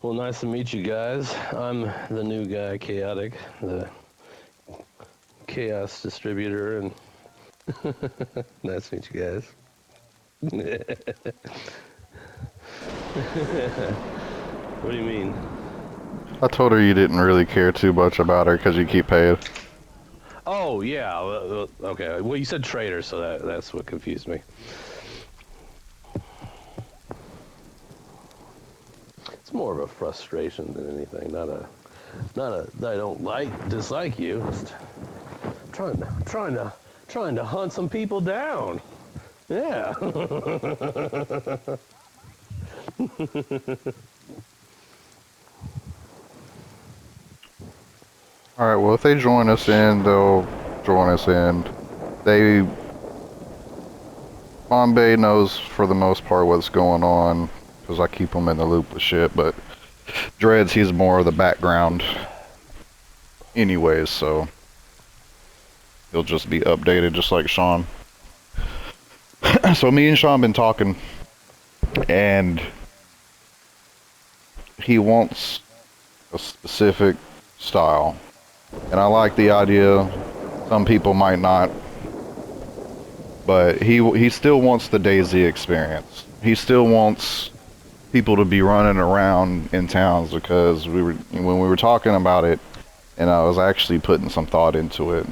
Well, nice to meet you guys. I'm the new guy, Chaotic, the chaos distributor, and nice to meet you guys. What do you mean? I told her you didn't really care too much about her because you keep paying. Oh, yeah. Okay. Well, you said traitor, so that's what confused me. It's more of a frustration than anything, not a I don't dislike you. Just trying to hunt some people down. Yeah. Alright, well, if they join us in, they'll join us in. They... Bombay knows, for the most part, what's going on, because I keep them in the loop with shit, but Dreads, he's more of the background anyways, so he'll just be updated just like Sean. So me and Sean been talking, and he wants a specific style. And I like the idea. Some people might not, but he still wants the DayZ experience. He still wants people to be running around in towns, because when we were talking about it, and I was actually putting some thought into it,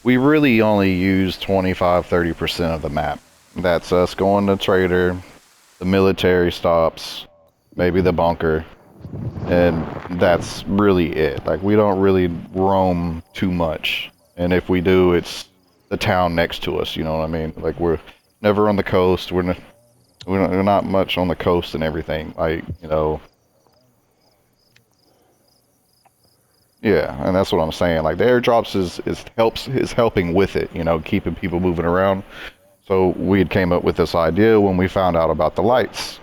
we really only use 25-30% of the map. That's us going to Trader, the military stops, maybe the bunker, and that's really it. Like, we don't really roam too much, and if we do, it's the town next to us, you know what I mean? Like, we're never on the coast, we're not much on the coast and everything, like, you know. Yeah, and that's what I'm saying. Like, the airdrops is helping with it, you know, keeping people moving around. So we had came up with this idea when we found out about the lights,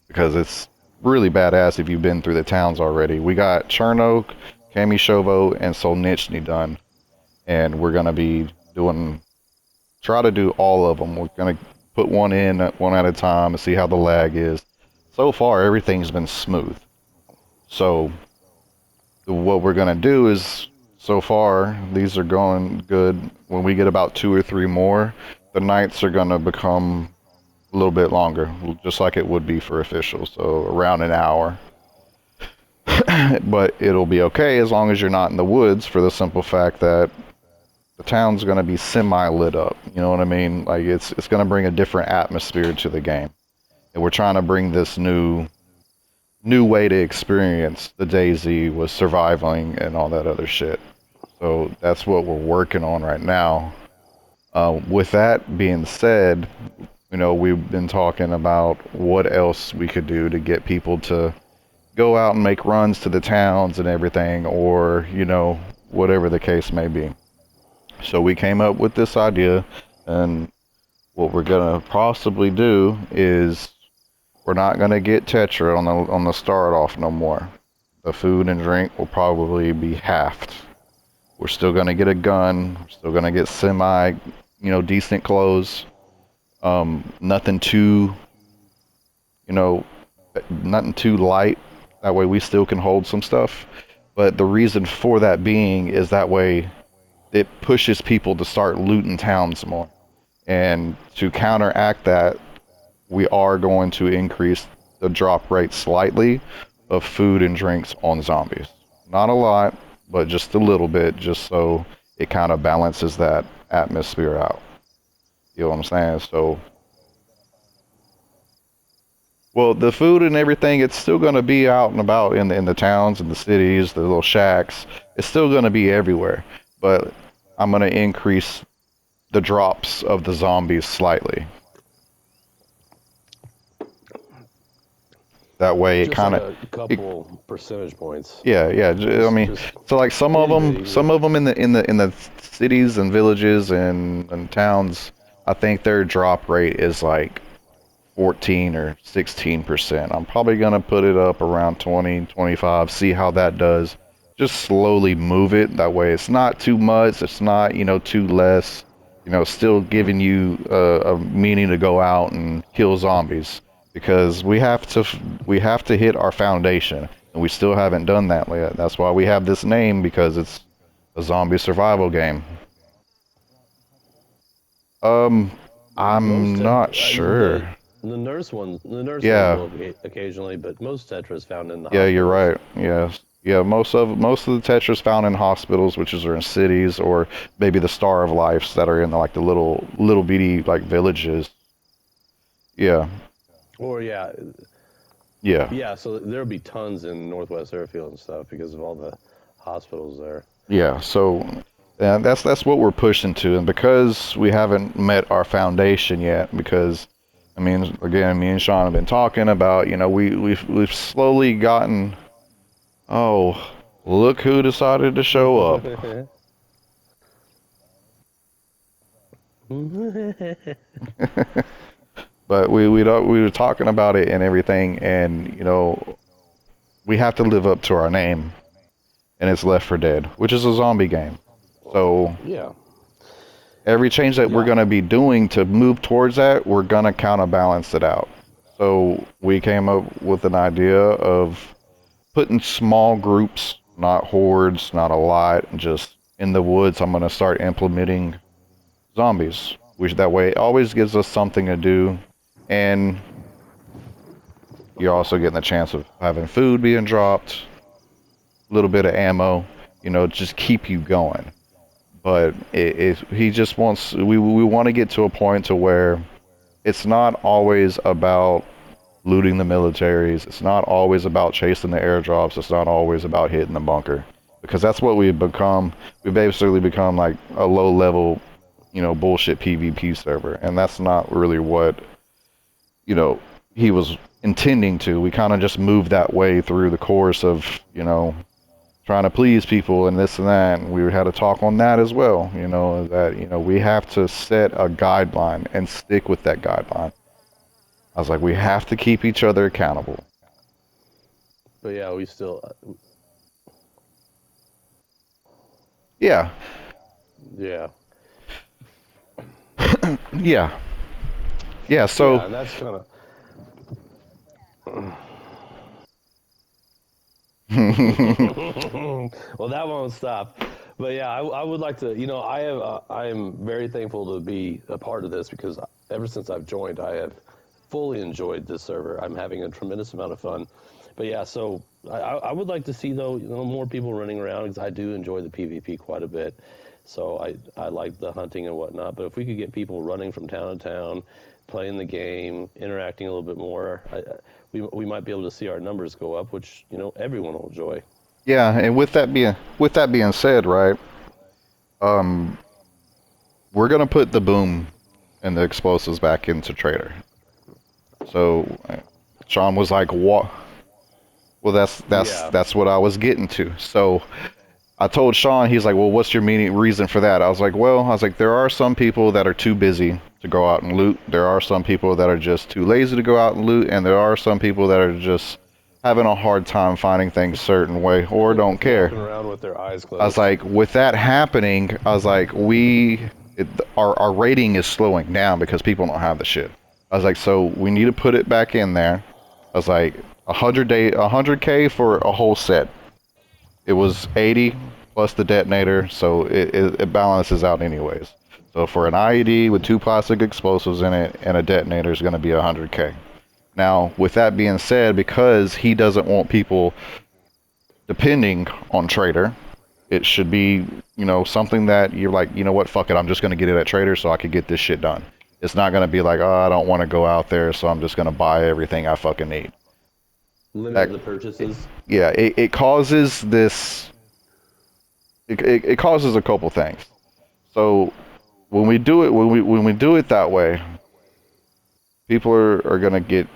because it's really badass if you've been through the towns already. We got Chernoke, Kamishovo, and Solnichny done, and we're gonna be try to do all of them. We're gonna put one in one at a time and see how the lag is. So far, everything's been smooth. So what we're gonna do is, so far, these are going good. When we get about 2 or 3 more, the nights are gonna become a little bit longer, just like it would be for officials, so around an hour. But it'll be okay as long as you're not in the woods, for the simple fact that the town's gonna be semi-lit up, you know what I mean? Like, it's gonna bring a different atmosphere to the game. And we're trying to bring this new way to experience the DayZ with surviving and all that other shit. So that's what we're working on right now. With that being said, you know, we've been talking about what else we could do to get people to go out and make runs to the towns and everything, or, you know, whatever the case may be. So we came up with this idea, and what we're gonna possibly do is, we're not gonna get Tetra on the start off no more. The food and drink will probably be halved. We're still gonna get a gun. We're still gonna get semi, you know, decent clothes. Nothing too, you know, nothing too light. That way we still can hold some stuff. But the reason for that being is that way it pushes people to start looting towns more. And to counteract that, we are going to increase the drop rate slightly of food and drinks on zombies. Not a lot, but just a little bit, just so it kind of balances that atmosphere out. You know what I'm saying? So, well, the food and everything, it's still going to be out and about in the towns and the cities, the little shacks. It's still going to be everywhere. But I'm going to increase the drops of the zombies slightly. That way it Just kind like of... a couple percentage points. Yeah, yeah. I mean, Just so like some of itty them in the cities and villages and towns, I think their drop rate is like 14 or 16%. I'm probably gonna put it up around 20, 25, see how that does. Just slowly move it. That way it's not too much, it's not, you know, too less. still giving you a meaning to go out and kill zombies because we have to hit our foundation and we still haven't done that yet. That's why we have this name because it's a zombie survival game. Um, I'm Most not sure. the nurse one Yeah, will be occasionally, but most Tetra is found in the yeah, you're hospitals. right. Yes. Yeah, most of the Tetris found in hospitals, which is are in cities, or maybe the Star of Lives that are in like the little bitty like villages. Yeah, Or yeah, yeah, yeah. So there'll be tons in Northwest Airfield and stuff because of all the hospitals there. yeah. So that's what we're pushing to, and because we haven't met our foundation yet, because I mean, again, me and Sean have been talking about, we've slowly gotten. Oh, look who decided to show up. But we were talking about it and everything, and we have to live up to our name, and it's Left 4 Dead, which is a zombie game. So Yeah, every change that we're yeah. gonna be doing to move towards that, we're gonna counterbalance it out. So we came up with an idea of putting small groups, not hordes, not a lot, just in the woods. I'm gonna start implementing zombies, which that way it always gives us something to do, and you're also getting the chance of having food being dropped, a little bit of ammo, just keep you going. But he just wants, we want to get to a point to where it's not always about looting the militaries. It's not always about chasing the airdrops. It's not always about hitting the bunker. Because that's what we've become. We basically become like a low level, bullshit PvP server. And that's not really what, you know, he was intending to. We kind of just moved that way through the course of, trying to please people and this and that. And we had a talk on that as well, that, we have to set a guideline and stick with that guideline. I was like, we have to keep each other accountable. But yeah, we still, Yeah, yeah, yeah, yeah. So, yeah, and that's kind of well, that won't stop. But yeah, I would like to. I am very thankful to be a part of this because ever since I've joined, I have fully enjoyed this server. I'm having a tremendous amount of fun. But yeah, so I would like to see though, more people running around because I do enjoy the PvP quite a bit. So I like the hunting and whatnot. But if we could get people running from town to town, playing the game, interacting a little bit more, we might be able to see our numbers go up, which everyone will enjoy. yeah, and with that being said, right? Um, we're gonna put the boom and the explosives back into Trader. So, Sean was like, "What?" Well, that's Yeah. that's what I was getting to. So I told Sean, he's like, "Well, what's your reason for that?" I was like, there are some people that are too busy to go out and loot. There are some people that are just too lazy to go out and loot, and there are some people that are just having a hard time finding things a certain way or don't care. Walking around with their eyes I was closed. like, with that happening, I was like, our rating is slowing down because people don't have the shit. I was like, so we need to put it back in there. I was like, 100K for a whole set. It was 80 plus the detonator, so it balances out anyways. So for an IED with two plastic explosives in it and a detonator is going to be 100K. Now, with that being said, because he doesn't want people depending on Trader, it should be, something that you're like, you know what, fuck it, I'm just going to get it at Trader so I can get this shit done. It's not going to be like, oh, I don't want to go out there, so I'm just going to buy everything I fucking need. Limit That, the purchases. yeah, it causes this. It causes a couple things. So when we do it that way, people are gonna get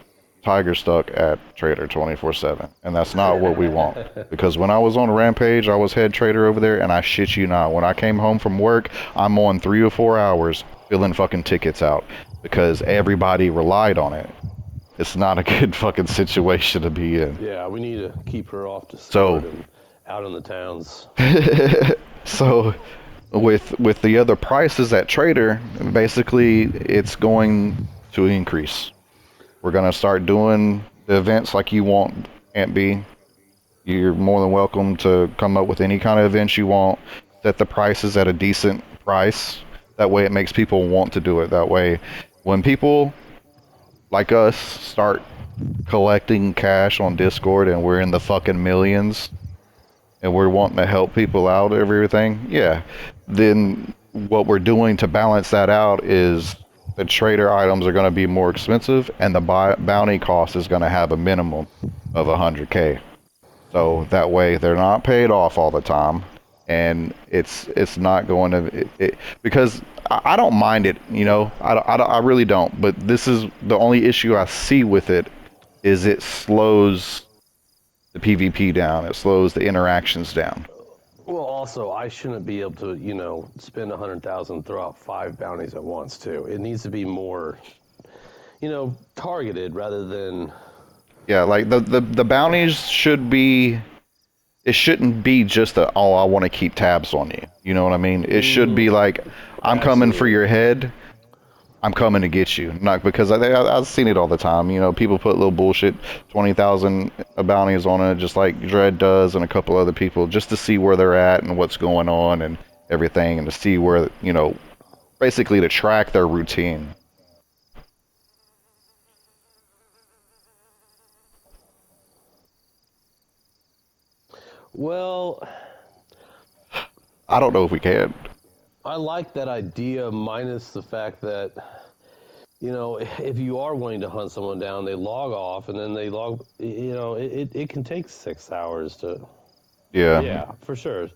tiger stuck at Trader 24/7, and that's not what we want. Because when I was on Rampage, I was head trader over there, and I shit you not, when I came home from work, I'm on 3 or 4 hours filling fucking tickets out because everybody relied on it. It's not a good fucking situation to be in. Yeah, we need to keep her off So Discord and out in the towns. so with the other prices at Trader, basically it's going to increase. We're gonna start doing the events like you want, Aunt B. You're more than welcome to come up with any kind of events you want. Set the prices at a decent price. That way it makes people want to do it. That way, when people like us start collecting cash on Discord and we're in the fucking millions and we're wanting to help people out of everything, yeah, then what we're doing to balance that out is the trader items are going to be more expensive and the bounty cost is going to have a minimum of 100k. So that way they're not paid off all the time, and it's not going to because I don't mind it, you know, I really don't. But this is the only issue I see with it is it slows the PvP down. It slows the interactions down. Well, also, I shouldn't be able to, you know, spend 100,000, throw out 5 bounties at once too. It needs to be more, you know, targeted rather than. Yeah, like the bounties should be. It shouldn't be just a, oh, I want to keep tabs on you. You know what I mean? It should be like, I'm coming for your head. I'm coming to get you. Not because I've seen it all the time. You know, people put little bullshit 20,000 bounties on it, just like Dread does and a couple other people, just to see where they're at and what's going on and everything, and to see where, you know, basically to track their routine. Well, I don't know if we can. I like that idea, minus the fact that, you know, if you are wanting to hunt someone down, they log off and then they log, you know, it can take 6 hours to. Yeah. Yeah, for sure.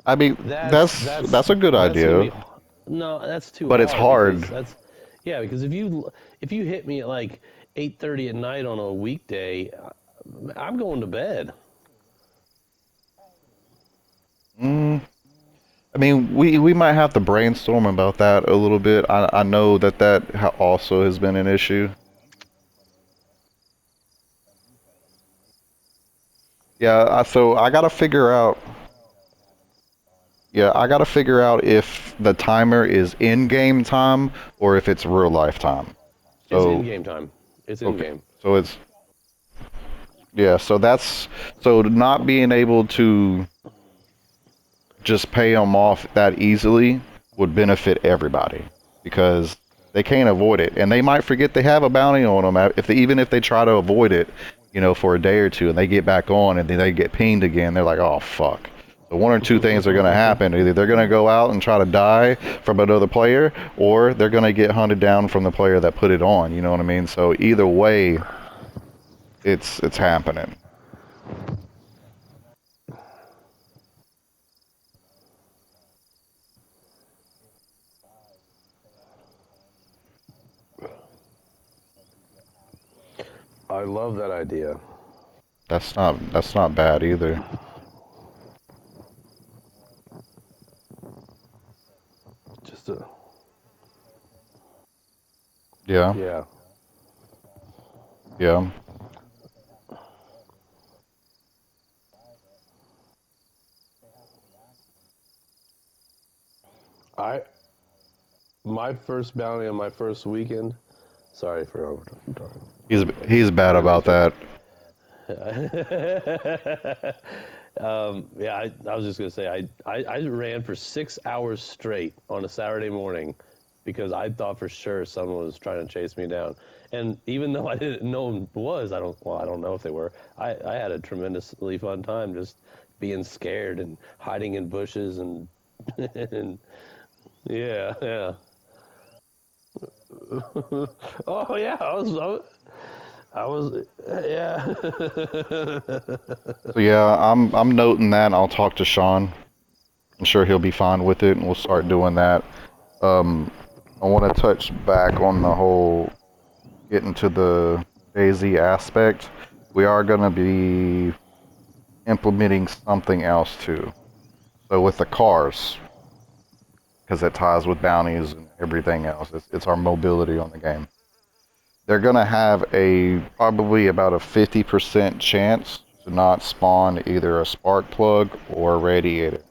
I mean, that's a good that's gonna idea, be, no, that's too but hard. it's hard. Because that's, yeah, because if you hit me at like 8:30 at night on a weekday, I'm going to bed. Mm, I mean, we might have to brainstorm about that a little bit. I know that also has been an issue. Yeah, so I gotta figure out. Yeah, I gotta figure out if the timer is in-game time or if it's real life time. It's in So, game time. It's in okay, game. so it's yeah. So not being able to just pay them off that easily would benefit everybody because they can't avoid it, and they might forget they have a bounty on them if even if they try to avoid it, you know, for a day or two, and they get back on and then they get pinged again. They're like, oh fuck. So one or two things are going to happen. Either they're going to go out and try to die from another player, or they're going to get hunted down from the player that put it on. You know what I mean? So either way, it's happening. I love that idea. That's not bad either. Just a, Yeah, yeah. yeah. I My first bounty on my first weekend. Sorry for talking. He's bad about that. Yeah, I was just gonna say I ran for 6 hours straight on a Saturday morning because I thought for sure someone was trying to chase me down. And even though I didn't know one was, I don't know if they were. I had a tremendously fun time just being scared and hiding in bushes and and yeah, yeah. Oh yeah, I was yeah. So yeah, I'm noting that. I'll talk to Sean. I'm sure he'll be fine with it, and we'll start doing that. I want to touch back on the whole getting to the DayZ aspect. We are going to be implementing something else too. So with the cars, because it ties with bounties and everything else. It's our mobility on the game. they're gonna have a probably about a 50% chance to not spawn either a spark plug or a radiator.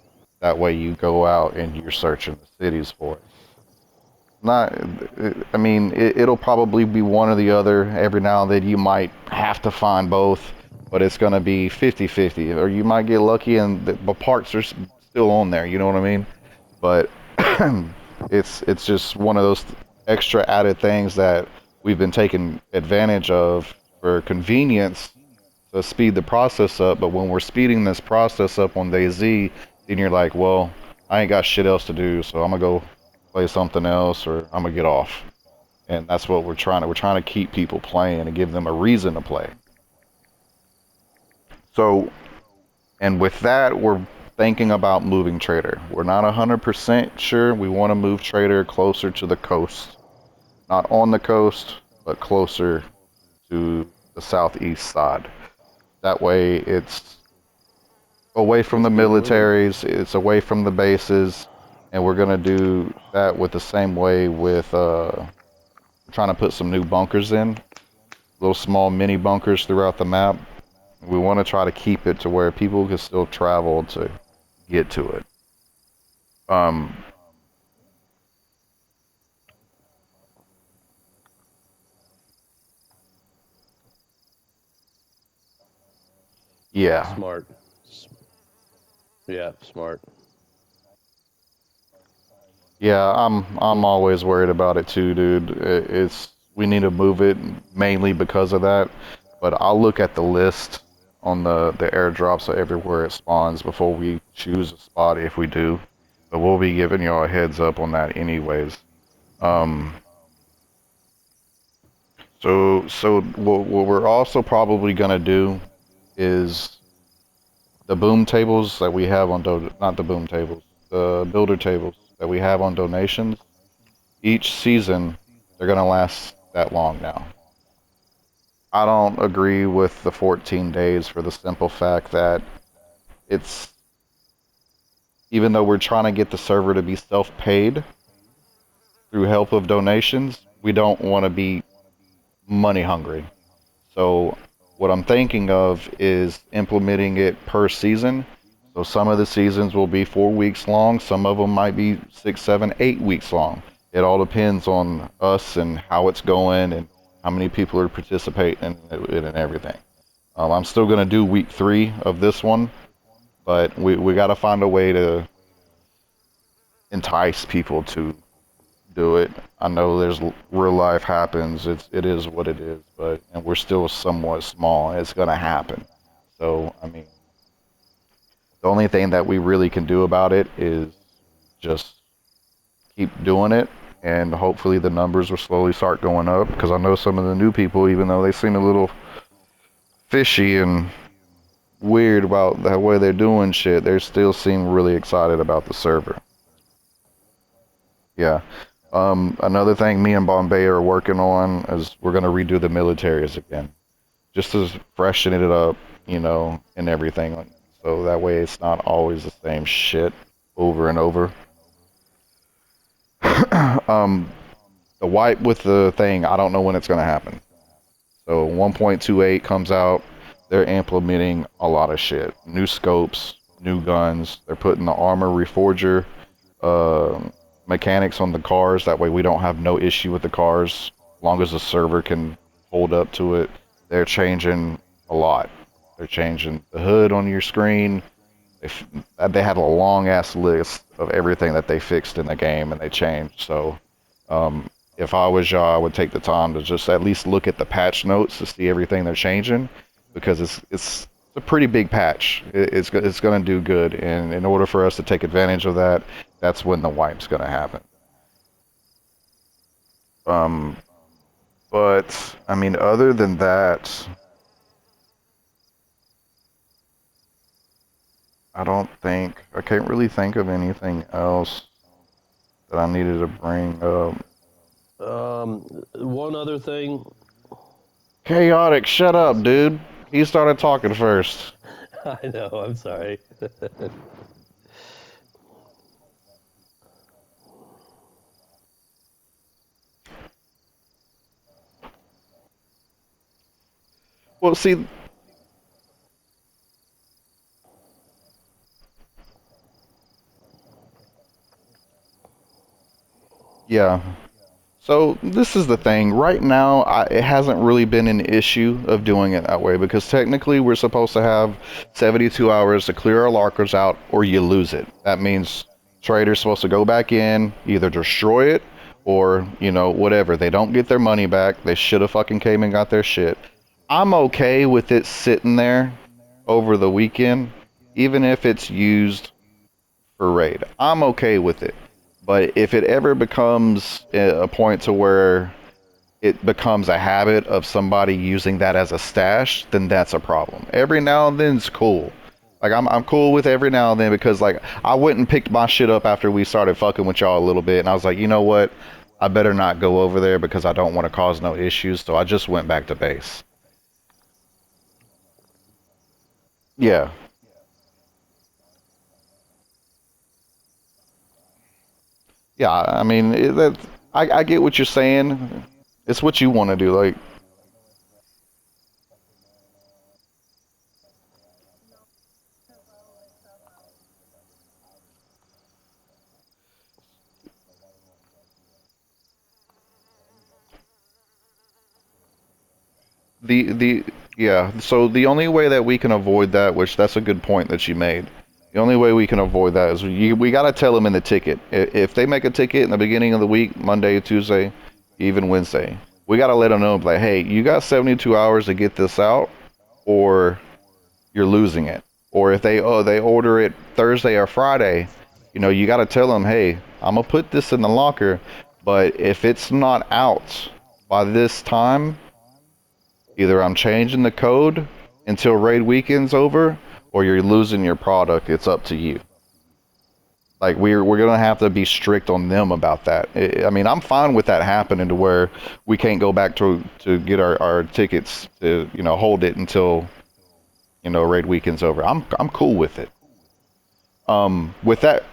That way you go out and you're searching the cities for it. Not, I mean, it'll probably be one or the other. Every now and then you might have to find both, but it's gonna be 50-50. Or you might get lucky and the parts are still on there, you know what I mean? But it's just one of those extra added things that we've been taking advantage of for convenience to speed the process up. But when we're speeding this process up on day Z, then you're like, well, I ain't got shit else to do, so I'm gonna go play something else or I'm gonna get off. And that's what we're trying to keep people playing and give them a reason to play. So, and with that, we're thinking about moving Trader. We're not 100% sure. We want to move Trader closer to the coast. Not on the coast, but closer to the southeast side. That way it's away from That's the a good move. militaries, it's away from the bases, and we're going to do that with the same way with trying to put some new bunkers in, little small mini bunkers throughout the map. We want to try to keep it to where people can still travel to get to it. Um, yeah, Smart. Yeah, smart. yeah, I'm always worried about it too, dude. It's we need to move it mainly because of that. But I'll look at the list on the airdrops of everywhere it spawns before we choose a spot if we do. But we'll be giving y'all a heads up on that anyways. Um, so what we're also probably gonna do is the boom tables that we have on not the boom tables, the builder tables that we have on donations. Each season, they're gonna last that long now. I don't agree with the 14 days for the simple fact that it's even though we're trying to get the server to be self-paid through help of donations, we don't want to be money hungry. So what I'm thinking of is implementing it per season. So some of the seasons will be 4 weeks long. Some of them might be 6, 7, 8 weeks long. It all depends on us and how it's going and how many people are participating in it and everything. I'm still going to do week 3 of this one, but we got to find a way to entice people to do it. I know there's real life happens. It is what it is, but and we're still somewhat small. It's gonna happen. So I mean, the only thing that we really can do about it is just keep doing it, and hopefully the numbers will slowly start going up. Because I know some of the new people, even though they seem a little fishy and weird about the way they're doing shit, they still seem really excited about the server. Yeah. Another thing me and Bombay are working on is we're gonna redo the militaries again, just to freshen it up, and everything. So that way it's not always the same shit over and over. um, the wipe with the thing, I don't know when it's gonna happen. So 1.28 comes out. They're implementing a lot of shit. New scopes, new guns. They're putting the armor reforger uh, mechanics on the cars. That way we don't have no issue with the cars, as long as the server can hold up to it. They're changing a lot. They're changing the hood on your screen. They had a long ass list of everything that they fixed in the game and they changed. So if I was y'all, I would take the time to just at least look at the patch notes to see everything they're changing, because it's a pretty big patch. It's going to do good, and in order for us to take advantage of that, that's when the wipe's going to happen. Um, but I mean, other than that, I can't really think of anything else that I needed to bring up. One other thing. Chaotic, shut up, dude. He started talking first. I know. I'm sorry. Well, see, yeah. So this is the thing. Right now, it hasn't really been an issue of doing it that way because technically we're supposed to have 72 hours to clear our lockers out or you lose it. That means traders supposed to go back in, either destroy it or, whatever. They don't get their money back. They should have fucking came and got their shit. I'm okay with it sitting there over the weekend, even if it's used for raid. I'm okay with it. But if it ever becomes a point to where it becomes a habit of somebody using that as a stash, then that's a problem. Every now and then it's cool. Like I'm cool with every now and then because like I went and picked my shit up after we started fucking with y'all a little bit and I was like, you know what? I better not go over there because I don't want to cause no issues, so I just went back to base. Yeah. Yeah, I mean, I get what you're saying. It's what you want to do. Like, the yeah, so the only way that we can avoid that, which that's a good point that you made. The only way we can avoid that is we got to tell them in the ticket. If they make a ticket in the beginning of the week, Monday, Tuesday, even Wednesday, we got to let them know like, hey, you got 72 hours to get this out, or you're losing it. Or if they order it Thursday or Friday, you got to tell them, hey, I'm gonna put this in the locker, but if it's not out by this time, either I'm changing the code until raid weekend's over, or you're losing your product. It's up to you. Like we're gonna have to be strict on them about that. I mean, I'm fine with that happening to where we can't go back to get our tickets to hold it until raid weekend's over. I'm cool with it. With that,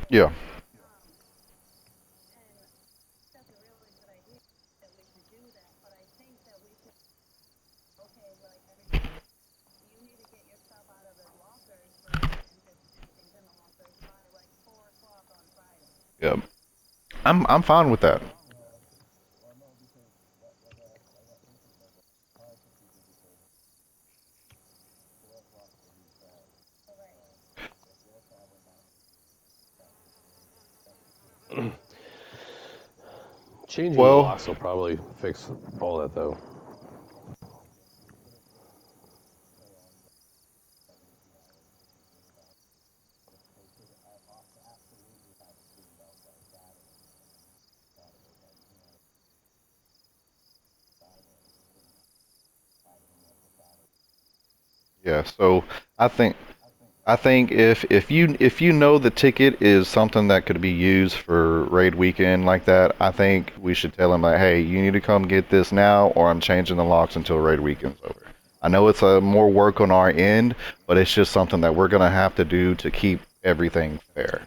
yeah. Yeah, I'm fine with that. Changing the Well, locks will probably fix all that, though. yeah. So I think I think if you know the ticket is something that could be used for raid weekend like that, I think we should tell them like, hey, you need to come get this now, or I'm changing the locks until raid weekend's over. I know it's more work on our end, but it's just something that we're gonna have to do to keep everything fair.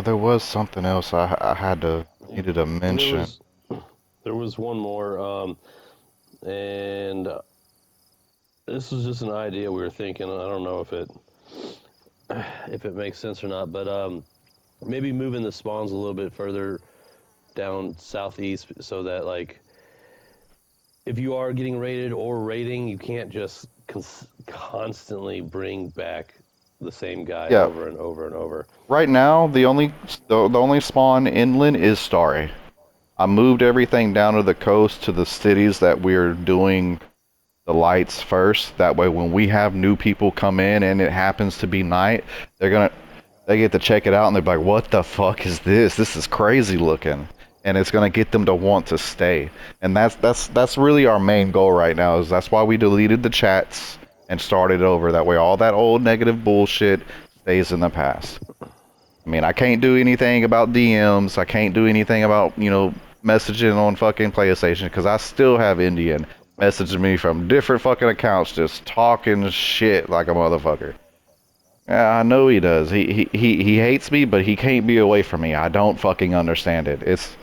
There was something else I had to needed to And mention. there was one more, and this was just an idea we were thinking. I don't know if it makes sense or not, but maybe moving the spawns a little bit further down southeast so that like if you are getting raided or raiding, you can't just constantly bring back the same guy Yeah, over and over and over. right now the only spawn inland is Starry. I moved everything down to the coast to the cities that we're doing the lights first. That way, when we have new people come in and it happens to be night, they get to check it out and they're like, "What the fuck is this? This is crazy looking." And it's gonna get them to want to stay. And that's really our main goal right now. Is that's why we deleted the chats and start it over. That way all that old negative bullshit stays in the past. I mean, I can't do anything about DMs. I can't do anything about, messaging on fucking PlayStation because I still have Indian messaging me from different fucking accounts just talking shit like a motherfucker. Yeah, I know he does. He hates me, but he can't be away from me. I don't fucking understand it.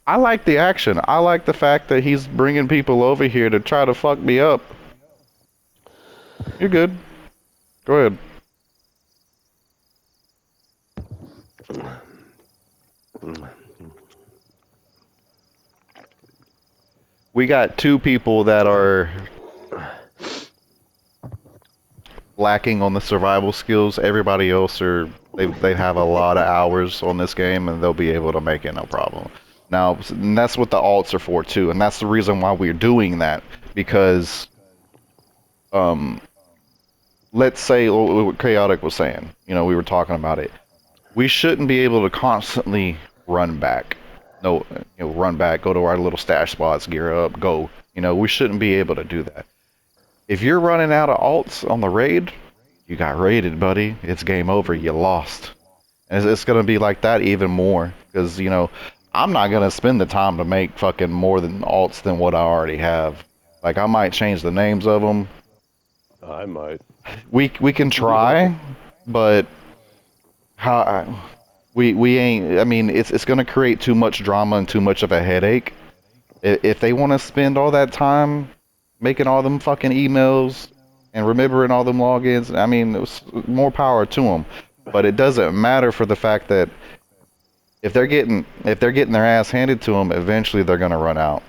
I like the action. I like the fact that he's bringing people over here to try to fuck me up. You're good. Go ahead. We got two people that are lacking on the survival skills. Everybody else they have a lot of hours on this game and they'll be able to make it no problem. Now, and that's what the alts are for too, and that's the reason why we're doing that, because let's say what Chaotic was saying, we were talking about it. We shouldn't be able to constantly run back. No, run back, go to our little stash spots, gear up, go. We shouldn't be able to do that. If you're running out of alts on the raid, you got raided, buddy. It's game over. You lost. And it's going to be like that even more. Because, I'm not going to spend the time to make fucking more than alts than what I already have. Like, I might change the names of them. I might. We can try, but we ain't. I mean, it's going to create too much drama and too much of a headache. If they want to spend all that time making all them fucking emails and remembering all them logins, I mean, it was more power to them. But it doesn't matter for the fact that if they're getting their ass handed to them, eventually they're gonna run out.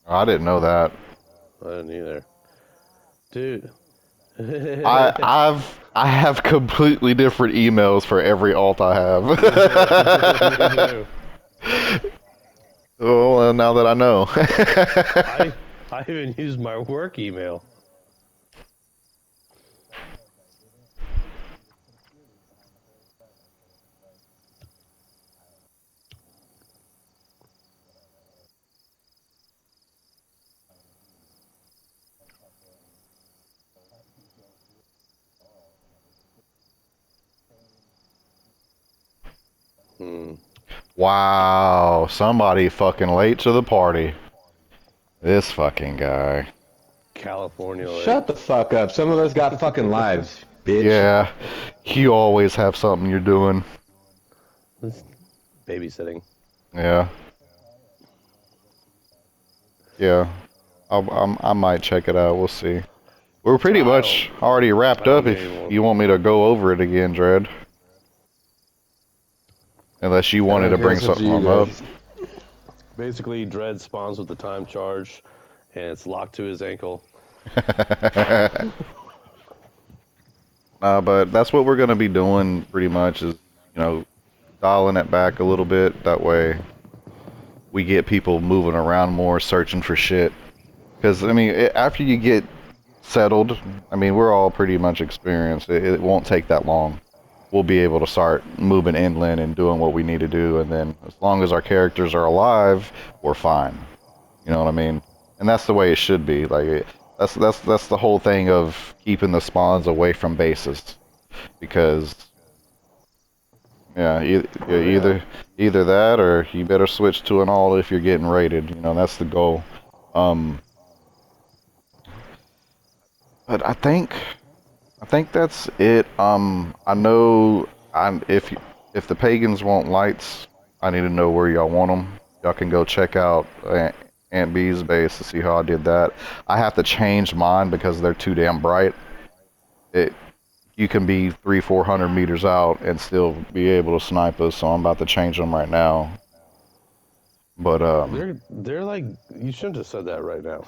I didn't know that. I didn't either. Dude. I have completely different emails for every alt I have. Well, now that I know. I even use my work email. Wow, somebody fucking late to the party. This fucking guy. California. Shut the fuck up. Some of us got fucking lives, bitch. Yeah, you always have something you're doing. Babysitting. Yeah. Yeah. I might check it out. We'll see. We're pretty much already wrapped up if you want me to go over it again, Dread. Unless you wanted to bring something up. Basically, Dread spawns with the time charge, and it's locked to his ankle. But that's what we're going to be doing pretty much is, dialing it back a little bit. That way we get people moving around more, searching for shit. Because, I mean, after you get settled, I mean, we're all pretty much experienced. It won't take that long. We'll be able to start moving inland and doing what we need to do. And then as long as our characters are alive, we're fine. You know what I mean? And that's the way it should be. Like, that's the whole thing of keeping the spawns away from bases. Because, yeah, either that or you better switch to an alt if you're getting raided. That's the goal. But I think that's it. I know if the pagans want lights, I need to know where y'all want them. Y'all can go check out Aunt B's base to see how I did that. I have to change mine because they're too damn bright. You can be 300-400 meters out and still be able to snipe us, so I'm about to change them right now. But They're like, you shouldn't have said that right now.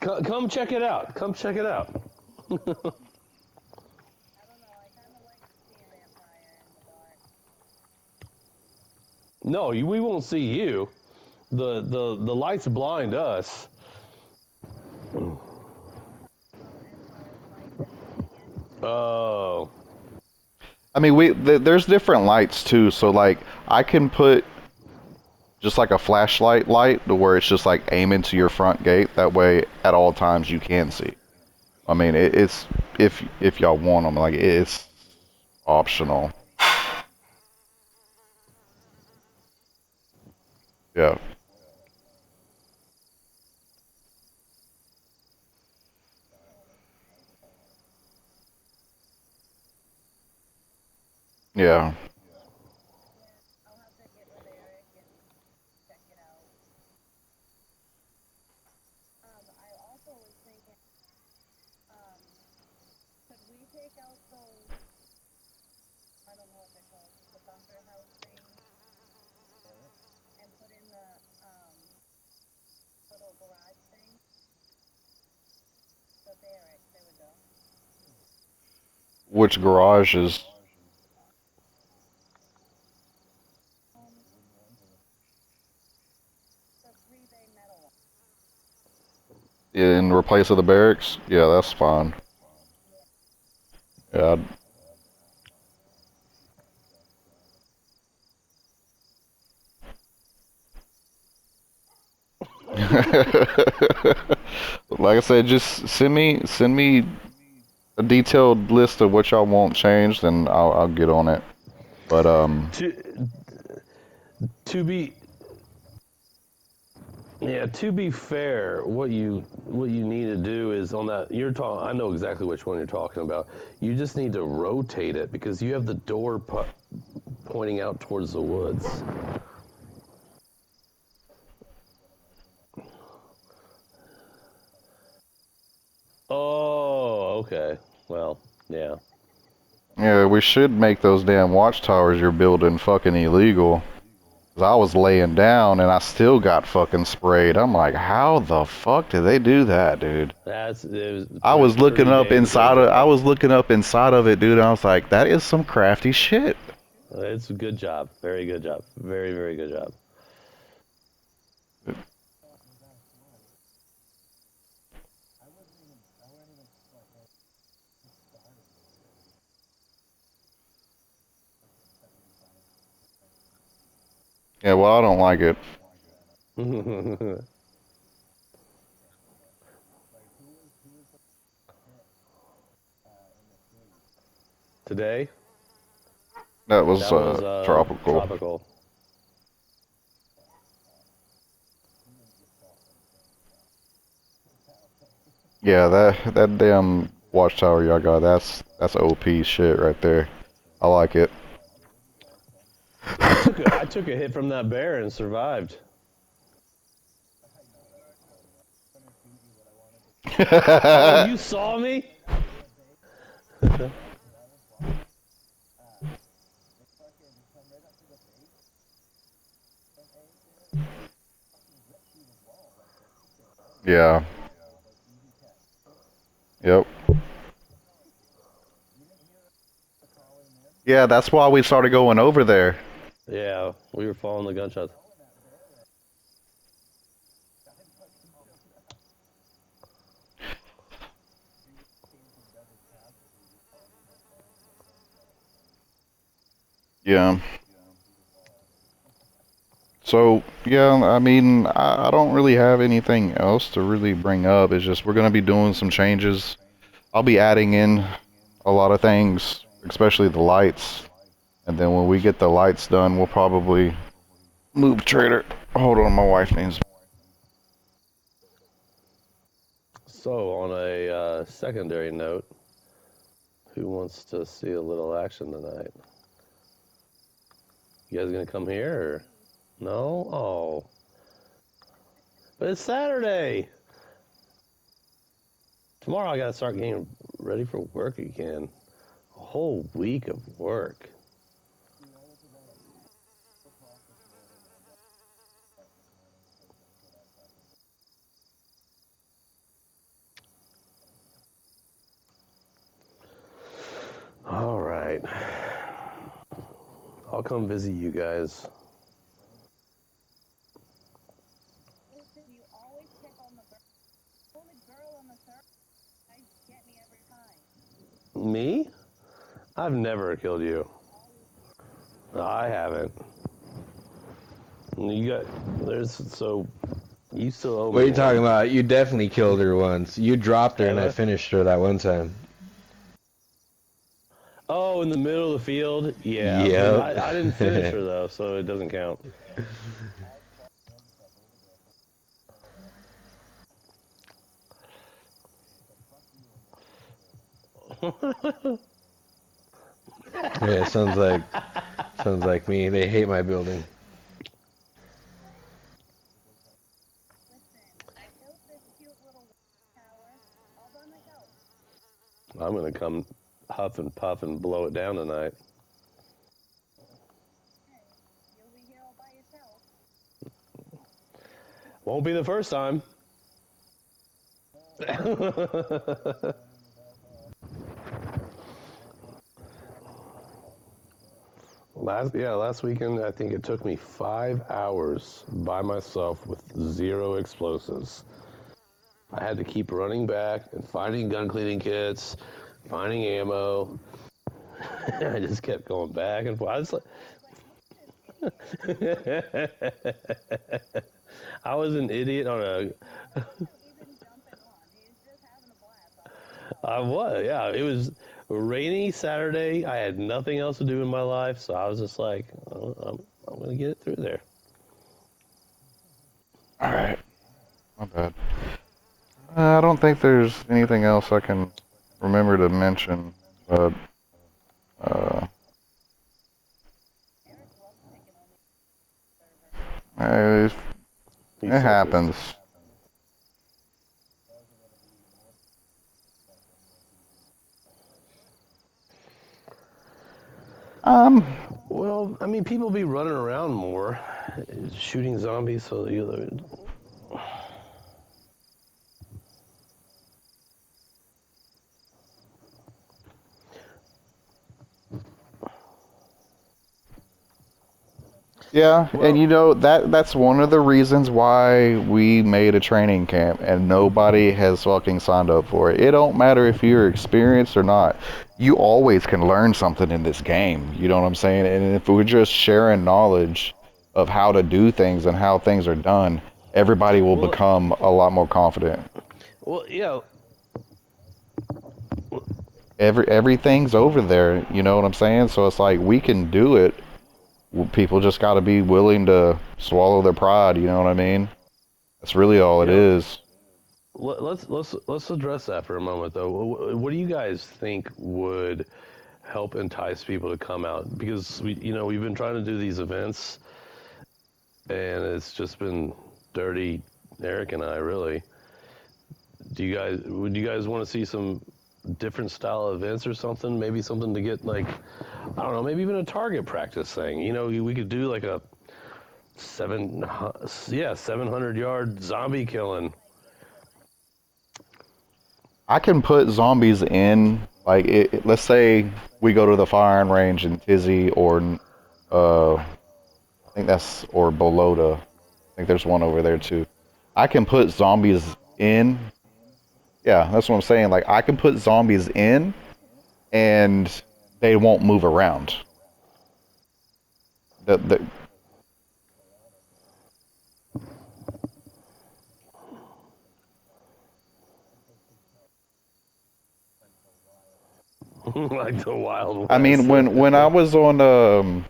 Come check it out. Come check it out. No, we won't see you. The lights blind us. Oh. I mean, there's different lights too. So like, I can put just like a flashlight light to where it's just like aiming to your front gate. That way, at all times you can see. I mean, it's if y'all want them, like it's optional. Yeah. Yeah. Which garage is in replace of the barracks? Yeah, that's fine. Yeah. Like I said, just send me a detailed list of what y'all want changed, and I'll get on it. But To to be Yeah, to be fair, what you need to do is on that you're talking. I know exactly which one you're talking about. You just need to rotate it because you have the door pointing out towards the woods. Oh, okay. Well, yeah. yeah, we should make those damn watchtowers you're building fucking illegal. 'Cause I was laying down and I still got fucking sprayed. I'm like, how the fuck did they do that, dude? It was I was looking pretty up damn good inside of I job. was looking up inside of it, dude, and I was like, that is some crafty shit. It's a good job. Very good job. Very, very good job. Yeah, well, I don't like it. Today, That was that was tropical. tropical. Yeah, that damn watchtower y'all got, that's OP shit right there. I like it. I took a hit from that bear and survived. Oh, you saw me? Yeah. Yep. Yeah, that's why we started going over there. Yeah, we were following the gunshots. Yeah. So, yeah, I mean, I don't really have anything else to really bring up. It's just we're going to be doing some changes. I'll be adding in a lot of things, especially the lights. And then when we get the lights done, we'll probably move Trader. Hold on, my wife needs. So, on a secondary note, who wants to see a little action tonight? You guys gonna come here or no? Oh, but it's Saturday. Tomorrow I gotta start getting ready for work again. A whole week of work. come visit you guys. Listen, you always pick on the only girl on the server. You get me every time. Me? I've never killed you. I haven't. You got you still owe me. What are you one. talking about? You definitely killed her once. You dropped her and I Have I? finished her that one time. Oh, in the middle of the field? Yeah. Yep. I didn't finish her though, so it doesn't count. Yeah, sounds like me. They hate my building. Listen, I built this cute little tower all by myself. I'm gonna come huff and puff and blow it down tonight. Hey, you'll be here all by yourself. Won't be the first time. Last weekend I think it took me 5 hours by myself with 0 explosives. I had to keep running back and finding gun cleaning kits, finding ammo. I just kept going back and forth. I was an idiot on a. Even jumping on. He's just having a blast. I was, yeah. It was a rainy Saturday. I had nothing else to do in my life, so I was just like, oh, I'm gonna get it through there. All right. My bad. I don't think there's anything else I can remember to mention, but it happens. Well, I mean, people be running around more, shooting zombies. So Yeah, and you know that's one of the reasons why we made a training camp and nobody has fucking signed up for it. It don't matter if you're experienced or not. You always can learn something in this game. You know what I'm saying? And if we're just sharing knowledge of how to do things and how things are done, everybody will become a lot more confident. well, yeah. Everything's over there, you know what I'm saying? So it's like we can do it. People just got to be willing to swallow their pride, you know what I mean? That's really all it is. Let's address that for a moment, though. What do you guys think would help entice people to come out? Because we've been trying to do these events, and it's just been dirty. Eric and I really. Would you guys want to see some different style events or something? Maybe something to get like, I don't know, maybe even a target practice thing. We could do like a 700-yard zombie killing. I can put zombies in, like, let's say we go to the firing range in Tizzy or, I think that's, or Bolota. I think there's one over there too. I can put zombies in. Yeah, that's what I'm saying. Like, I can put zombies in, and they won't move around. Like the Wild West. I mean, when I was on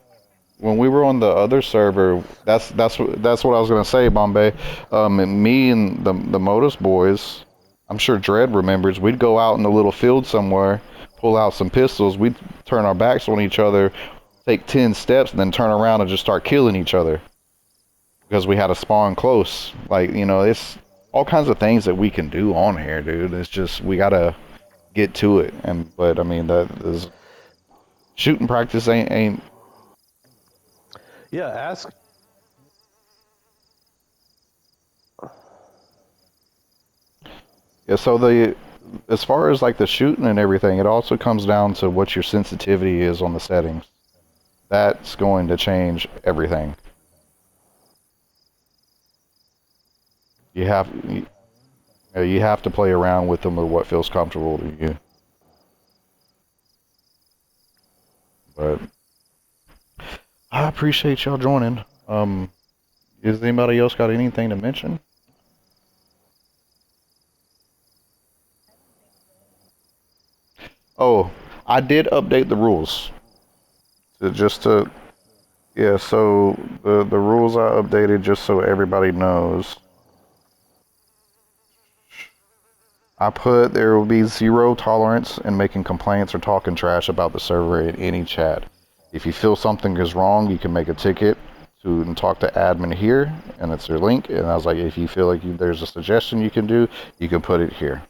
when we were on the other server, that's what I was gonna say, Bombay. And me and the Modus boys, I'm sure Dredd remembers. We'd go out in the little field somewhere, pull out some pistols. We'd turn our backs on each other, take 10 steps, and then turn around and just start killing each other because we had to spawn close. Like, it's all kinds of things that we can do on here, dude. It's just we gotta get to it. But I mean, that is shooting practice ain't. Yeah, ask. Yeah, so as far as like the shooting and everything, it also comes down to what your sensitivity is on the settings. That's going to change everything. You have you have to play around with them with what feels comfortable to you. But I appreciate y'all joining. Is anybody else got anything to mention? Oh, I did update the rules. Yeah, so the rules I updated just so everybody knows. I put there will be 0 tolerance in making complaints or talking trash about the server in any chat. If you feel something is wrong, you can make a ticket and talk to admin here, and it's their link. And I was like, if you feel like there's a suggestion you can do, you can put it here,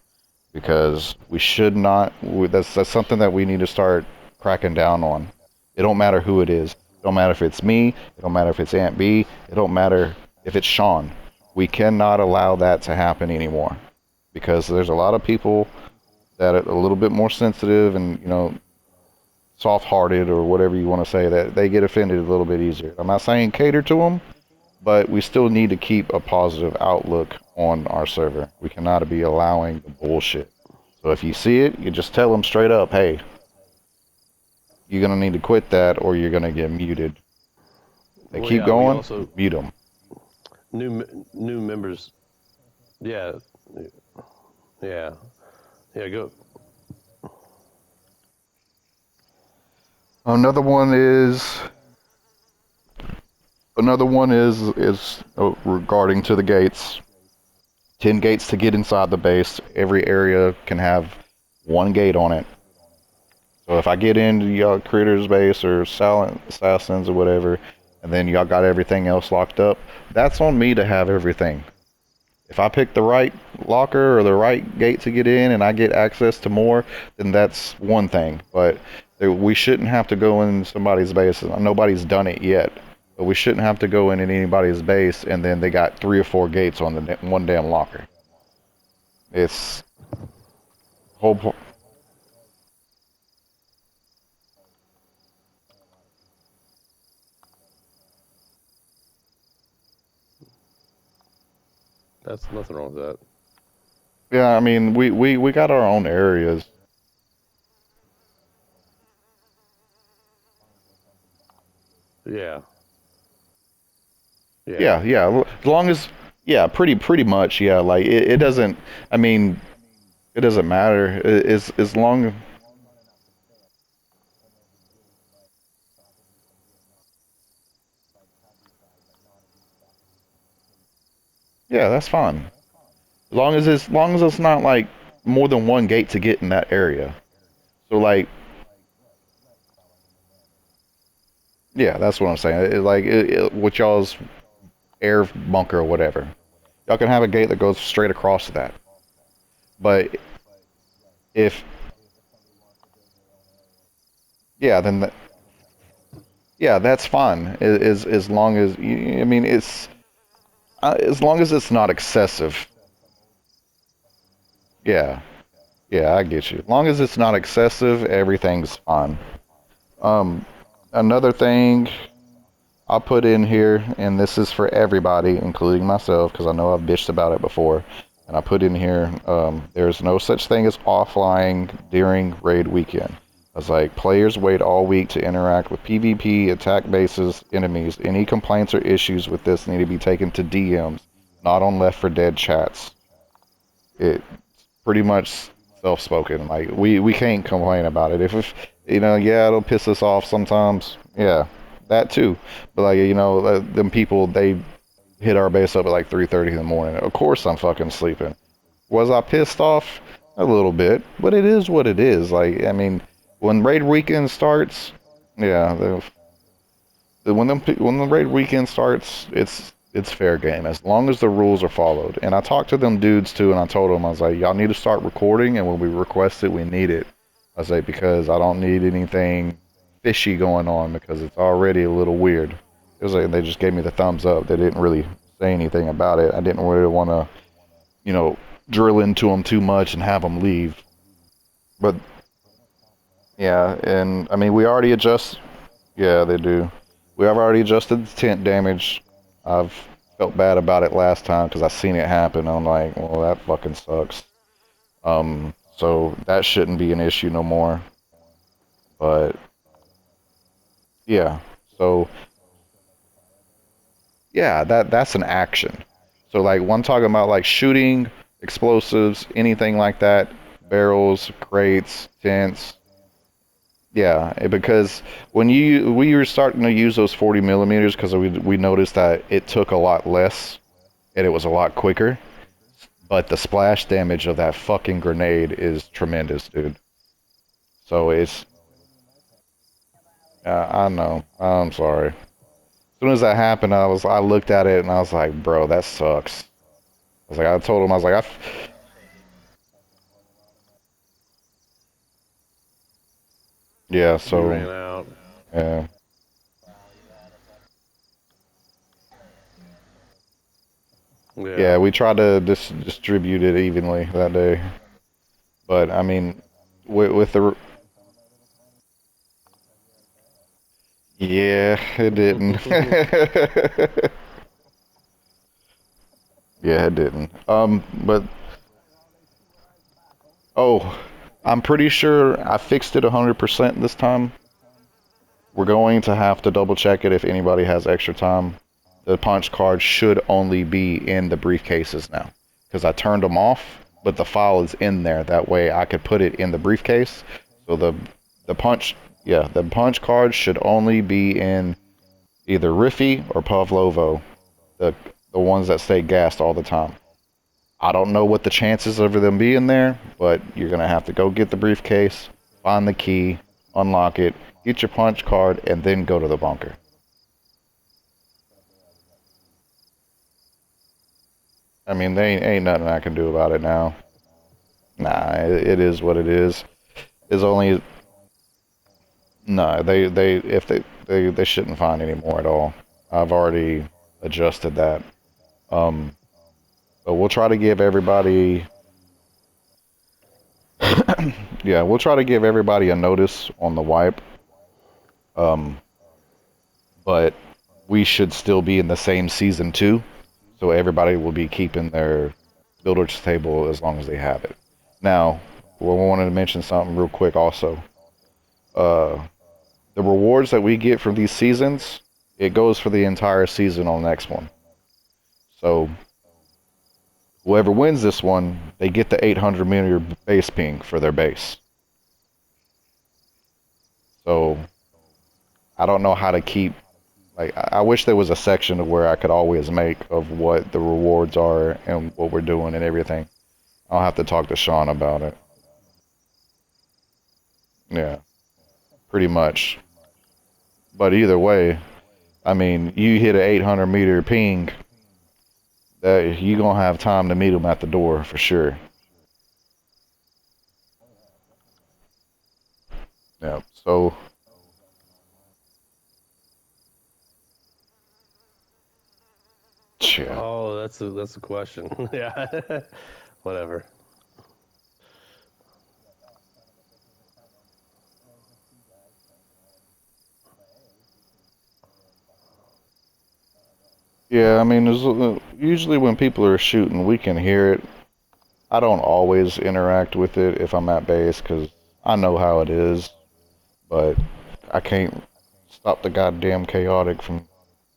because we should not. That's something that we need to start cracking down on. It don't matter who it is. It don't matter if it's me. It don't matter if it's Aunt B. It don't matter if it's Sean. We cannot allow that to happen anymore, because there's a lot of people that are a little bit more sensitive and, you know, soft-hearted or whatever you want to say, that they get offended a little bit easier. I'm not saying cater to them, but we still need to keep a positive outlook on our server. We cannot be allowing the bullshit. So if you see it, you just tell them straight up, hey, you're going to need to quit that or you're going to get muted. They Well, keep yeah, going, also, mute them. new members. Yeah. Yeah. Yeah, go. Another one is regarding to the gates. 10 gates to get inside the base. Every area can have 1 gate on it. So if I get into y'all critters base or silent assassins or whatever, and then y'all got everything else locked up, that's on me to have everything. If I pick the right locker or the right gate to get in and I get access to more, then that's one thing. But we shouldn't have to go in somebody's base. Nobody's done it yet, but we shouldn't have to go in anybody's base and then they got 3 or 4 gates on the one damn locker. It's whole point. That's nothing wrong with that. Yeah, I mean, we got our own areas. Yeah. Yeah. As long as, yeah, pretty much, yeah. Like it doesn't. I mean, it doesn't matter. As long. Yeah, that's fine. As long as it's not like more than 1 gate to get in that area. So like, yeah, that's what I'm saying. With y'all's air bunker or whatever, y'all can have a gate that goes straight across to that. But if, yeah, then yeah, that's fine. As long as I mean, it's as long as it's not excessive. Yeah, yeah, I get you. As long as it's not excessive, everything's fine. Another thing I'll put in here, and this is for everybody, including myself, because I know I've bitched about it before, and I put in here, there's no such thing as offline during raid weekend. I was like, players wait all week to interact with PvP, attack bases, enemies. Any complaints or issues with this need to be taken to DMs, not on Left 4 Dead chats. It's pretty much self-spoken. Like, we can't complain about it. If you know, yeah, it'll piss us off sometimes. Yeah, that too. But like, you know, them people, they hit our base up at like 3:30 in the morning. Of course I'm fucking sleeping. Was I pissed off? A little bit, but it is what it is. Like, I mean, when raid weekend starts, yeah, when the raid weekend starts, it's fair game as long as the rules are followed. And I talked to them dudes too, and I told them, I was like, y'all need to start recording, and when we request it, we need it. I was like, because I don't need anything fishy going on, because it's already a little weird. It was like, they just gave me the thumbs up. They didn't really say anything about it. I didn't really want to, you know, drill into them too much and have them leave. But yeah, and I mean, we already adjust. Yeah, they do. We have already adjusted the tent damage. I've felt bad about it last time because I seen it happen. I'm like, well, that fucking sucks. So that shouldn't be an issue no more. But yeah, so yeah, that's an action. So like one talking about like shooting, explosives, anything like that, barrels, crates, tents. Yeah, because when we were starting to use those 40 millimeters because we noticed that it took a lot less and it was a lot quicker. But the splash damage of that fucking grenade is tremendous, dude. So it's I know. I'm sorry. As soon as that happened, I looked at it and I was like, bro, that sucks. I told him I was like, yeah. You ran So out. yeah. Yeah. Yeah, we tried to distribute it evenly that day, but I mean, with the yeah, it didn't. Yeah, it didn't. But oh, I'm pretty sure I fixed it 100% this time. We're going to have to double check it if anybody has extra time. The punch cards should only be in the briefcases now because I turned them off, but the file is in there. That way I could put it in the briefcase. So the punch, yeah, the punch cards should only be in either Riffy or Pavlovo, the the ones that stay gassed all the time. I don't know what the chances of them being there, but you're gonna have to go get the briefcase, find the key, unlock it, get your punch card, and then go to the bunker. I mean, there ain't nothing I can do about it now. Nah, it is what it is. It's only no, they if they shouldn't find any more at all. I've already adjusted that. Um, but we'll try to give everybody yeah, we'll try to give everybody a notice on the wipe. Um, but we should still be in the same season too, so everybody will be keeping their builder's table as long as they have it. Now, we wanted to mention something real quick also. Uh, the rewards that we get from these seasons, it goes for the entire season on the next one. So whoever wins this one, they get the 800 meter base ping for their base. So I don't know how to keep like I wish there was a section of where I could always make of what the rewards are and what we're doing and everything. I'll have to talk to Sean about it. Yeah, pretty much. But either way, I mean, you hit an 800 meter ping, that you gonna have time to meet him at the door for sure. Yeah. So yeah. Oh, that's a question. Yeah. Whatever. Yeah, I mean, usually when people are shooting, we can hear it. I don't always interact with it if I'm at base because I know how it is, but I can't stop the goddamn chaotic from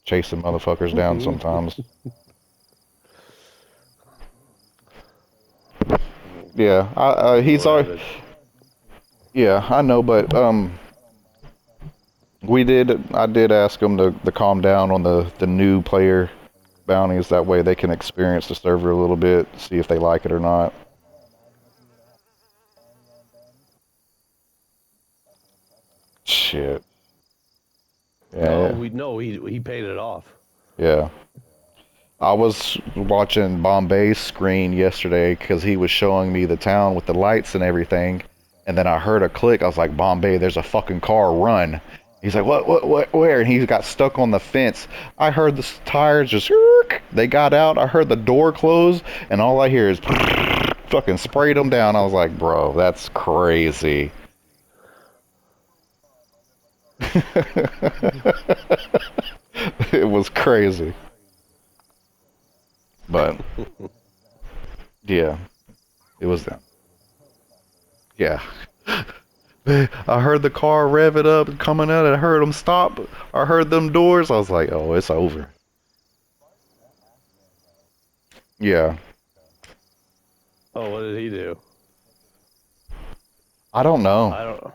chasing motherfuckers down sometimes. Yeah, he's already. Rabid. Yeah, I know, but I did ask him to calm down on the new player bounties. That way they can experience the server a little bit, see if they like it or not. Shit. No, Yeah, we no, he paid it off. yeah. I was watching Bombay's screen yesterday because he was showing me the town with the lights and everything, and then I heard a click. I was like, "Bombay, there's a fucking car! Run!" He's like, "What, where?" And he got stuck on the fence. I heard the tires just. They got out. I heard the door close, and all I hear is fucking sprayed them down. I was like, "Bro, that's crazy." It was crazy. But yeah, it was them. Yeah. I heard the car rev it up coming out. I heard them stop. I heard them doors. I was like, oh, it's over. Yeah. Oh, what did he do? I don't know. I don't.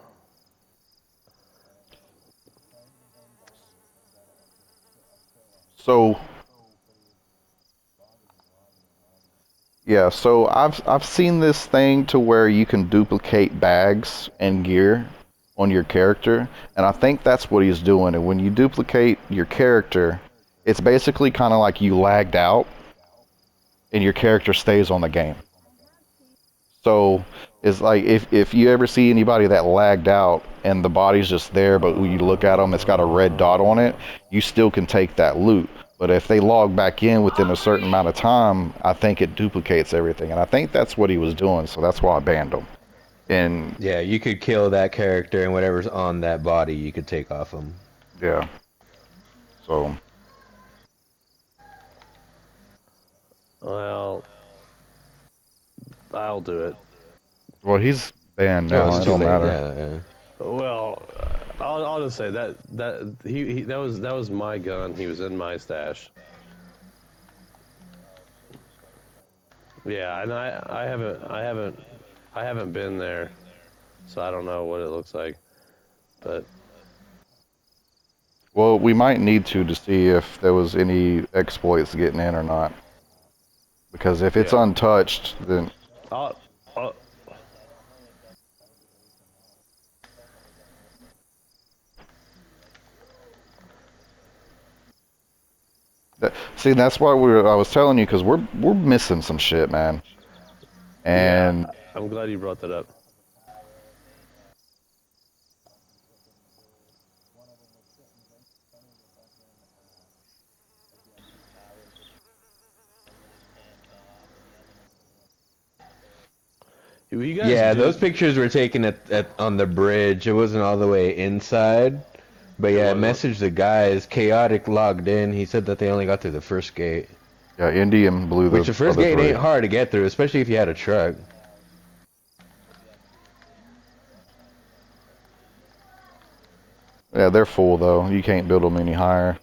So yeah, so I've seen this thing to where you can duplicate bags and gear on your character, and I think that's what he's doing. And when you duplicate your character, it's basically kind of like you lagged out and your character stays on the game. So it's like if you ever see anybody that lagged out and the body's just there, but when you look at them, it's got a red dot on it, you still can take that loot. But if they log back in within a certain amount of time, I think it duplicates everything. And I think that's what he was doing, so that's why I banned him. And Yeah, you could kill that character and whatever's on that body, you could take off him. yeah. So Well, I'll do it. well, he's banned now. it's It too don't late, matter. yeah. Well, I'll just say that that was my gun. He was in my stash. Yeah, and I haven't been there, so I don't know what it looks like. But Well, we might need to see if there was any exploits getting in or not. Because if it's Yeah. untouched, then I'll, I'll see that's why I was telling you because we're missing some shit, man. And I'm glad you brought that up. You guys Yeah, do- those pictures were taken at on the bridge. It wasn't all the way inside. But yeah, I wasn't? messaged the guys. Chaotic logged in. He said that they only got through the first gate. yeah, Indian blew Which the first other gate three. ain't hard to get through, especially if you had a truck. Yeah, they're full though. You can't build them any higher.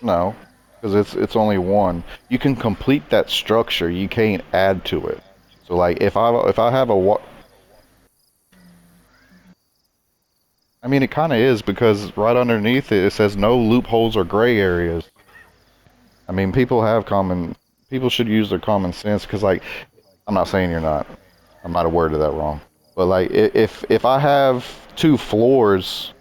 No, because it's only one. You can complete that structure. You can't add to it. So like if I have a I mean it kind of is because right underneath it it says no loopholes or gray areas. I mean people should use their common sense because like I'm not saying you're not. I might have worded that wrong. But like if I have two floors,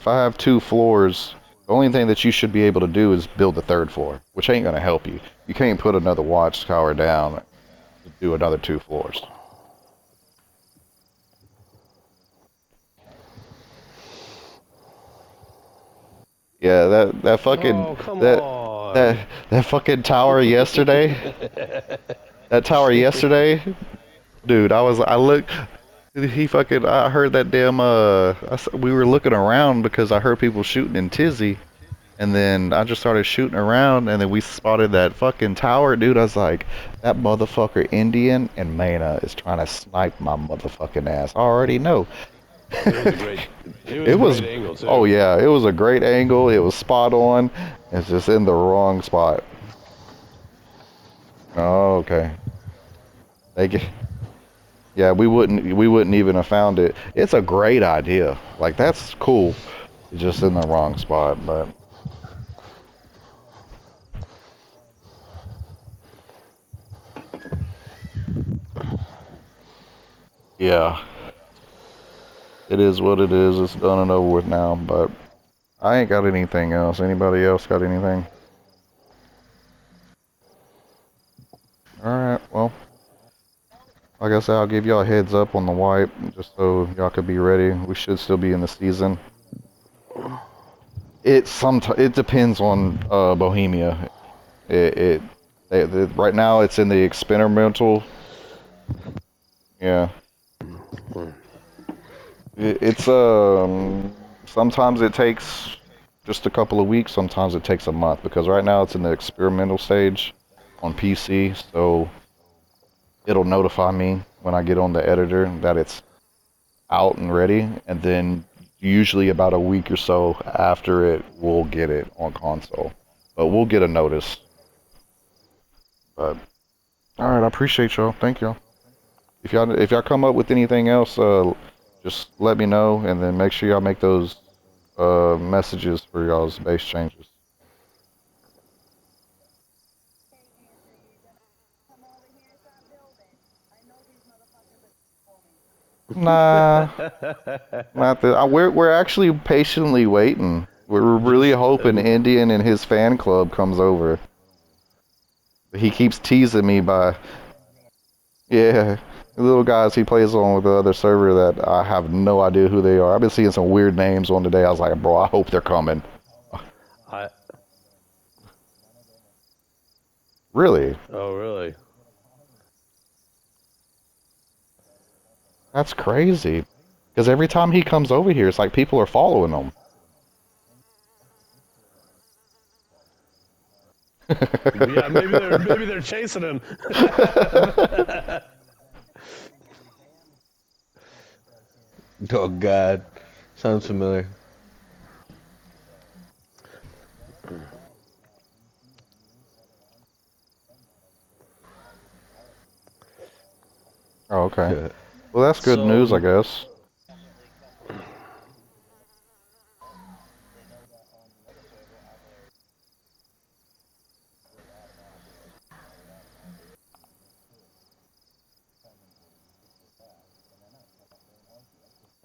the only thing that you should be able to do is build the third floor, which ain't gonna help you. You can't put another watchtower down to do another two floors. Yeah, that fucking Oh, come that on. that fucking tower yesterday. That tower yesterday, dude. I looked. I heard that damn. We were looking around because I heard people shooting in Tizzy, and then I just started shooting around, and then we spotted that fucking tower, dude. I was like, that motherfucker Indian and Mana is trying to snipe my motherfucking ass. I already know. It was a great. It was. A great angle too. Oh yeah, it was a great angle. It was spot on. It's just in the wrong spot. Oh, okay. Yeah, we wouldn't even have found it. It's a great idea. Like that's cool. It's just in the wrong spot, but yeah. It is what it is. It's done and over with now, but I ain't got anything else. Anybody else got anything? Alright, well. Like I said, I'll give y'all a heads up on the wipe, just so y'all could be ready. We should still be in the season. It depends on Bohemia. Right now it's in the experimental Yeah. It's sometimes it takes just a couple of weeks, sometimes it takes a month because right now it's in the experimental stage on PC, so it'll notify me when I get on the editor that it's out and ready, and then usually about a week or so after it, we'll get it on console. But we'll get a notice. But all right, I appreciate y'all. Thank y'all. If y'all come up with anything else, just let me know, and then make sure y'all make those messages for y'all's base changes. Hey, Andrew, you're gonna come over here and start building. I know these motherfuckers are for me. Nah, not that. We're actually patiently waiting. We're really hoping Indian and his fan club comes over. He keeps teasing me by, yeah, the little guys he plays on with the other server that I have no idea who they are. I've been seeing some weird names on today. I was like, bro, I hope they're coming. I Really? oh really? That's crazy. Because every time he comes over here, it's like people are following him. Yeah, maybe they're chasing him. Oh God, sounds familiar. Oh, okay. Well, that's good news, I So, guess.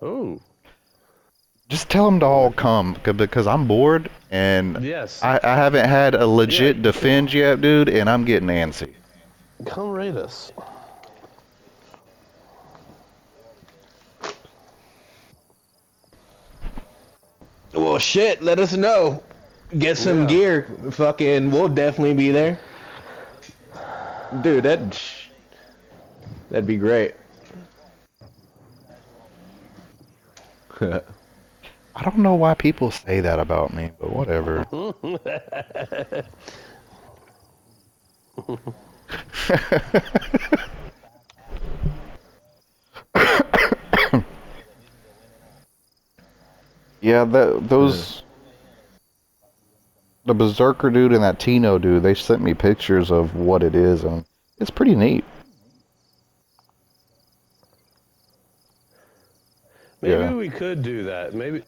oh Just tell them to all come because I'm bored and yes, I haven't had a yeah. legit defend yet, dude, and I'm getting antsy. Come raid us. Well, shit. Let us know. Get some Yeah. gear. Fucking, we'll definitely be there, dude. That'd be great. I don't know why people say that about me, but whatever. Yeah, the Berserker dude and that Tino dude, they sent me pictures of what it is, and it's pretty neat. Maybe Yeah, we could do that. Maybe.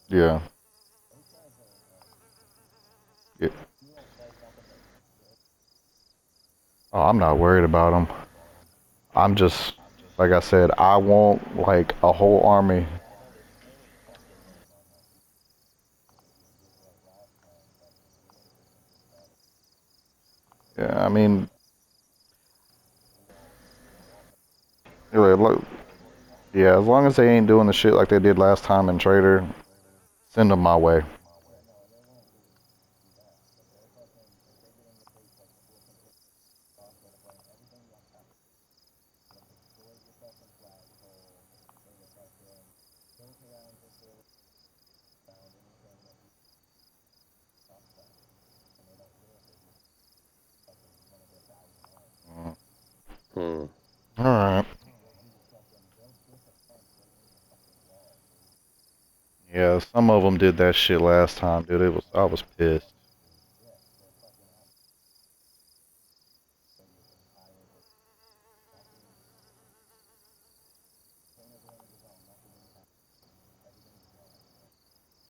yeah. Yeah. Oh, I'm not worried about them. I'm just, like I said, I want like a whole army. Yeah, I mean, really, yeah, as long as they ain't doing the shit like they did last time in Trader, send them my way. Hmm. All right. Yeah, some of them did that shit last time, dude. I was pissed.